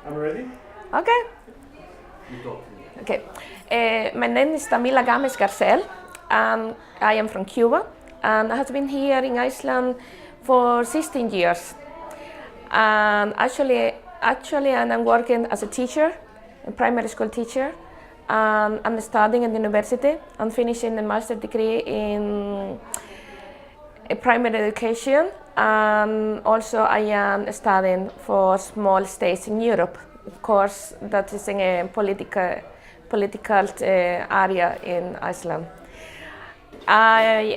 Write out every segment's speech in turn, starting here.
I'm ready. Okay. You talk to me. Okay. My name is Tamila Games Garcel, and I am from Cuba, and I have been here in Iceland for 16 years. And actually, I'm working as a teacher, a primary school teacher, and I'm studying at the university. I'm finishing a master's degree in primary education, and also I am studying for small states in Europe. Of course, that is in a political area in Iceland. I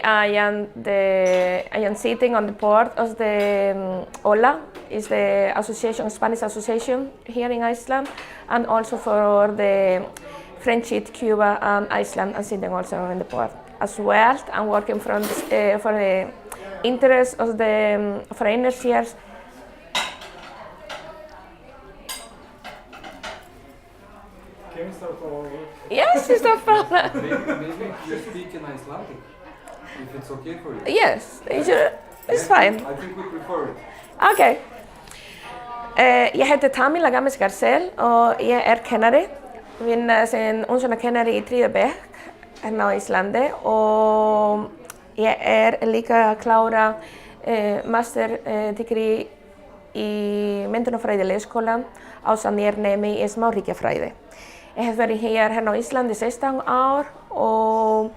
am sitting on the board of the OLA, is the Spanish Association here in Iceland, and also for the Friendship Cuba and Iceland. I'm sitting also on the board as well. I'm working for the interest of the foreigners here. Can we start over? Yes, it's no problem. Maybe you speak in Icelandic, if it's okay for you. Yes, it's fine. I think we prefer it. Okay. Ég heiti Tamila Games Garcel og ég kennari. Vinn sem umsjónarkennari í 3. bekk hérna á Íslandi og ég líka að klára master degree í myndunarfræði leikskóla ásamt nemi í smáríkjafræði. Ég hef verið hér hérna á Íslandi 16 ár og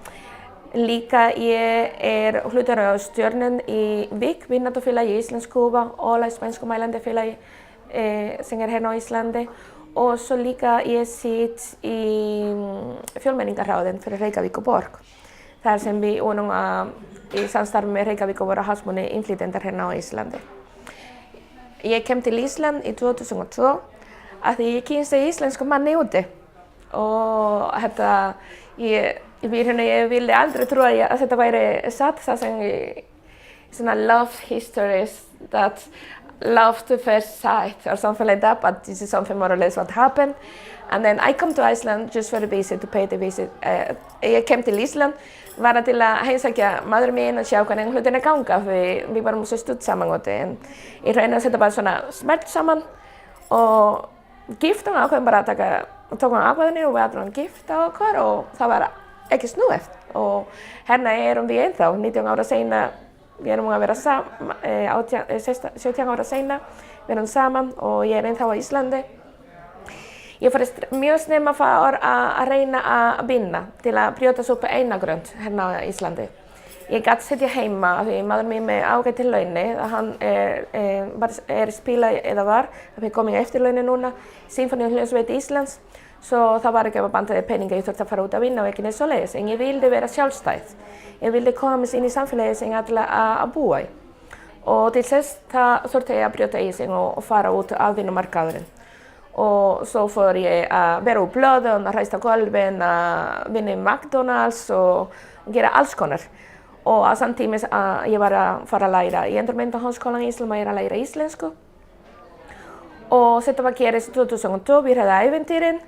líka ég hlutur á stjórnun í VIK, Vinnátafélagi Íslands-Kúba, OLA, spænskumælandi félagi sem hérna á Íslandi og svo líka ég sitt í fjölmenningarráðin fyrir Reykjavíkurborg. Þar sem við unum í samstarfi með Reykjavíkurborg og hagsmuni innflytjendar hérna á Íslandi. Ég kem til Ísland í 2002 að því ég kynsti íslensku manni úti og ég ville aldrei trúa að þetta væri satt, það sem svona love histories that love to first sight or something like that, but this is something more or less what happened. And then I come to Iceland just for a visit, to pay the visit. Ég kem til Ísland bara til að heimsækja maður minn og sjá hvernig hlutina ganga, við varum svo stutt saman úti. En í raun og þetta bara svona smelt saman og giftum ákveðum bara að tókum ákveðinni og við ætlum að gifta okkur og það var ekki snúið. Og hérna við ennþá, 19 ára seinna, við að vera 17 ára seinna, við saman og ég ennþá á Íslandi. Ég fór mjög snemma að reyna að vinna til að brjóta upp einagrund hérna á Íslandi. Ég gat sitja heima af því maður minn með ágæti launi, hann spila eða var, við komum í eftirlauni núna, Sinfóníuhljómsveit Íslands, svo það var ekki að bandaði peninga, ég þurfti að fara út að vinna og ekki neitt svoleiðis, en ég vildi vera sjálfstæð. Ég vildi komast inn í samfélagið sem ég ætla að búa í. Og til þess þurfti ég að brjóta í sig og fara út af vinnumarkaðurinn. Og svo fór ég að vera úr blöðum, að ræsta gólfin, að vinna í McDonald's og gera alls konar. Og samtímis að ég var að fara að læra í Endurmenntaháskólan í Ísland, að læra íslensku. Og þetta var gerist 2002, byrjaði ævintýrin.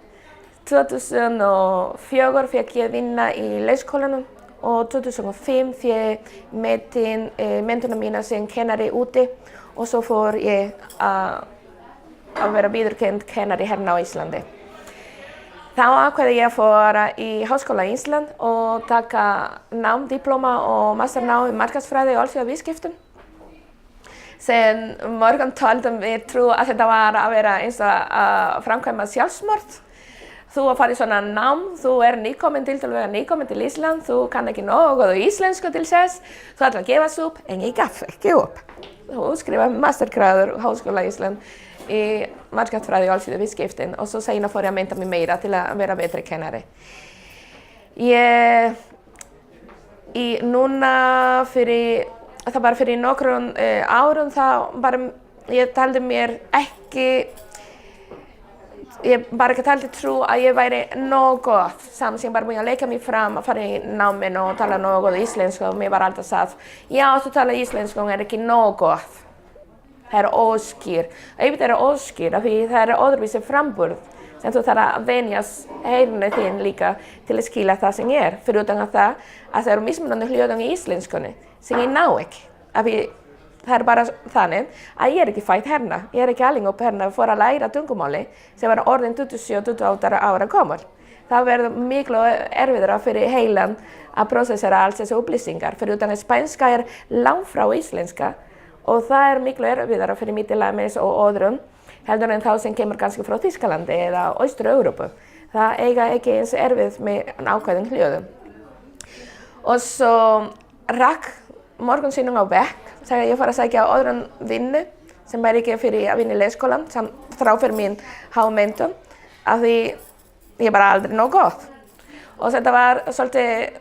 2004 fekk ég vinna í leikskólanum og 2005 fekk ég mentuna mína sem kennari úti og svo fór ég að vera viðurkennd kennari hérna á Íslandi. Þá ákveði ég að fara í Háskóla Ísland og taka diplóma og masternám í markaðsfræði og alþjóðaviðskiptum. Sem morgun töldu mér trú að þetta var að vera eins og að framkvæma sjálfsmorð. Þú að fara í svona nám, þú nýkomin til Ísland, þú kann ekki nógu íslensku til þess, þú ætlar að gefast upp, en ég gaf ekki upp. Þú skrifaði mastergráður á Háskóla Ísland í markaðsfræði og alþjóðaviðskiptum og svo seinna fór ég að mennta mig meira til að vera betri kennari. Núna fyrir nokkrum árum ég taldi mér ég bara ekki taldi trú að ég væri nógu gott saman sem ég bara búin að leika mig fram að fara í náminn og tala nógu góð íslensku og mér var alltaf sagt, já þú tala íslensku en ekki nógu gott. Það óskýr. Auðvitað óskýr af því það öðruvísi framburð sem þú þarf að venjast heyrinu þín líka til að skilja það sem ég fyrir utan að það eru mismunandi hljóðan í íslenskunni sem ég ná ekki. Af því það bara þannig að ég ekki fædd hérna. Ég ekki alveg upp hérna for að læra tungumáli sem var orðin 27-28 ára gömul. Það verður miklu erfiðara fyrir heilan að processera alls þessu upplýsingar. Fyrir utan að spænska langt frá íslenska og það miklu erfiðara fyrir mig til dæmis og öðrum heldur en þá sem kemur kannski frá Þýskalandi eða Austur-Evrópu. Það eiga ekki eins erfið með ákveðin hljóðum. Og svo rakk morgunsýnum á bekk, þegar ég fór að sækja öðrum vinnu sem ekki fyrir að vinna í leikskólan, þrá fyrir mín hámenntun, af því ég bara aldrei nóg gott. Og þetta var svolítið,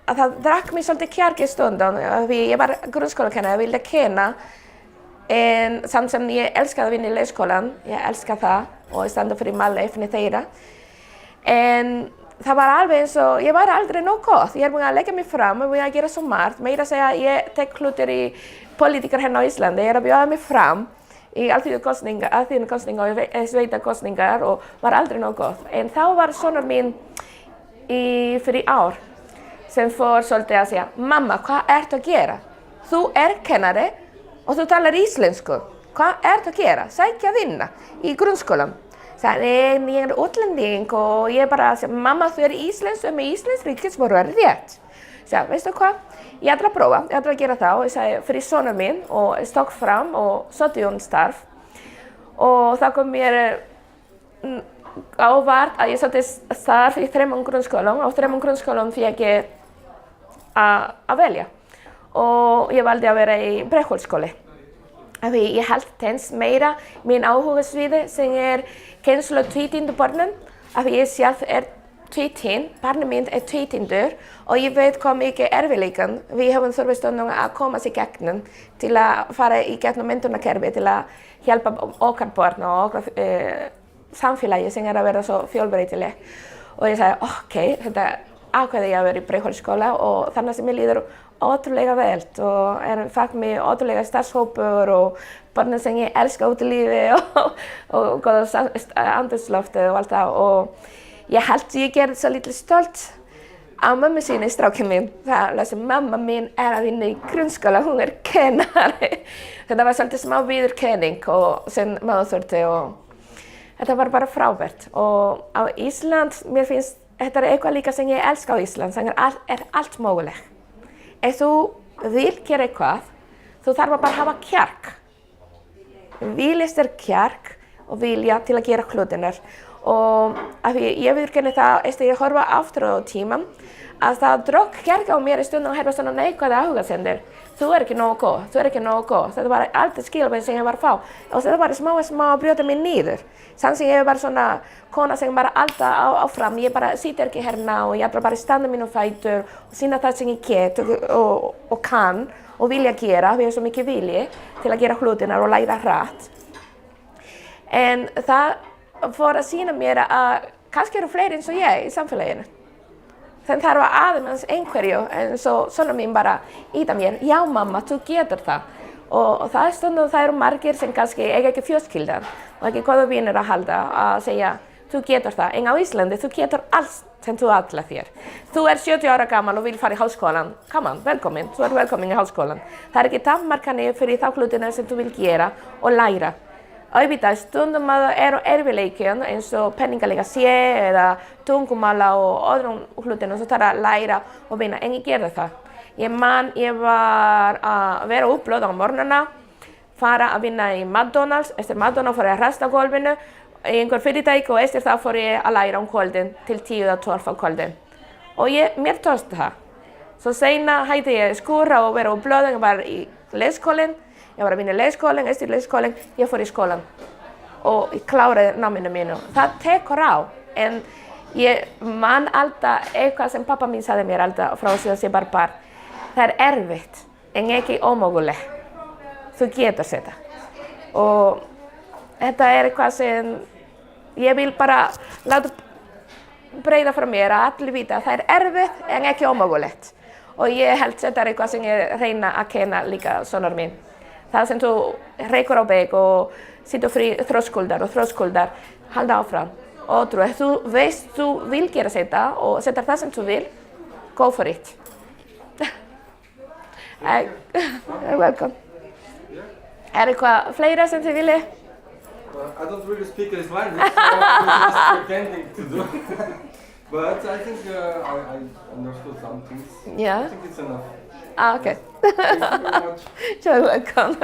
að það drakk mig svolítið kjark í stundum, af því ég var grunnskólakennari, ég vildi kenna, en samt sem ég elskaði að vinna í leikskólan, ég elska það og ég standa fyrir málefni þeirra. En það var alveg eins og ég var aldrei nóg gott. Ég búin að leggja mig fram og búin að gera svo margt. Meira að segja ég tek hlutir í politikar hérna á Íslandi. Ég að bjóða mig fram í alþýðukostningar og sveitakostningar og var aldrei nóg gott. En þá var sonur mín fyrir ár sem fór svolítið að segja, mamma, hvað ertu að gera? Þú kennari og þú talar íslensku. Hvað ertu að gera? Sækja vinna í grunnskólan. Ég útlending og ég bara sagði, mamma, þú íslensk og með íslensk ríkisborgari rétt. Veistu hvað? Ég ætla að prófa, ég ætla að gera það og ég sagði fyrir sonur minn og ég stók fram og sótti starf. Og það kom mér ávart að ég sótti starf í 3 grunnskólum og 3 grunnskólum fékk ég að velja. Og ég valdi að vera í Breiðholtsskóli. Af því ég held tens meira mín áhugasviði sem kennslu tvítyndubörnum. Af því ég sjálf tvítynd, barnið mín tvítyndur og ég veit hvað mikið erfiðleikan við höfum þurfið stundum að koma sér gegnum til að fara í gegnum menntunarkerfi til að hjálpa okkar börn og okkar samfélagi sem að vera svo fjölbreytileg. Og ég sagði, ok, þetta ákveði ég að vera í Breiðholtsskóla og þannig sem ég líður ótrúlega vel og fekk mig ótrúlega starfshópur og börnum sem ég elska út í lífi og góða andrúmsloftið og allt það og ég held ég gerði svo lítið stolt á mömmu sinni, strákinn minn. Það sem mamma mín að vinna í grunnskóla, hún kennari. Þetta var svolítið smá viðurkenning og sem maður þurfti og þetta var bara frábært. Og á Ísland, mér finnst þetta eitthvað líka sem ég elska á Ísland, sem allt mögulegt. Ef þú vil gera eitthvað, þú þarf bara að hafa kjark. Viljast kjark og vilja til að gera hlutirnar. Og af því ég viðurkenni það, eftir ég horfa aftur á tímann, að það drók kjark á mér í stundum að herfa svona neikvæða áhugasemdir. Þú ekki nógu góð, þú ekki nógu góð. Þetta var alltaf skilabóð sem ég var að fá. Og þetta var smá að brjóta mig niður. Samt sem ég var svona kona sem bara alltaf áfram. Ég bara sitter ekki hérna og ég ætla bara að standa mínum fætur og sýna það sem ég get og kann og vilja gera. Við svo mikið vilji til að gera hlutirnar og læra hratt. En það fór að sýna mér að kannski eru fleiri eins og ég í samfélaginu. Þann þarf aðeins einhverju en svo sonur mín bara íta mér, já mamma, þú getur það. Og það stundum það eru margir sem kannski eiga ekki fjölskyldan og ekki góða vinir að halda að segja, þú getur það. En á Íslandi, þú getur allt sem þú ætlar þér. Þú 70 ára gammal og vil fara í háskólan. Come on, velkomin, þú velkomin í háskólan. Það ekki takmarkanir fyrir þá hlutina sem þú vil gera og læra. Auðvitað stundum að eru erfiðleikir eins og penningalega sé eða tungumála og öðrum hlutum sem þarf að læra og vinna, en ég gerði það. Ég var að vera upplöð á morgnana, fara að vinna í McDonald's, eftir McDonald's fór ég að rasta gólfinu í einhver fyrirtæki og eftir það fór ég að læra kvöldin til 10 eða 12 á kvöldin. Og mér tókst það. Svo seinna hætti ég skúra og vera upplöð, ég var í leikskólinn. Ég var að vinna í leikskólan, eftir leikskólan, ég fór í skólan og ég kláraði náminu mínu. Það tekur á, en ég man alltaf eitthvað sem pappa mín sagði mér alltaf frá síðan ég var barn. Það erfitt, en ekki ómögulegt. Þú getur þetta. Og þetta eitthvað sem ég vil bara láta breyta frá mér að allir vita að það erfitt, en ekki ómögulegt. Og ég held þetta eitthvað sem ég reyna að kenna líka sonur mín. Það sem þú reykur á beg og situr frí þröskuldar, halda áfram. Og trú, ef þú veist þú vil gera þetta og setur það sem þú vil, go for it. You're welcome. Er eitthvað fleira sem þið viljið? I don't really speak Icelandic, so I'm just pretending to do. But I think I understood some things. Yeah. I think it's enough. Ah, okay. Thank you very much. You're welcome.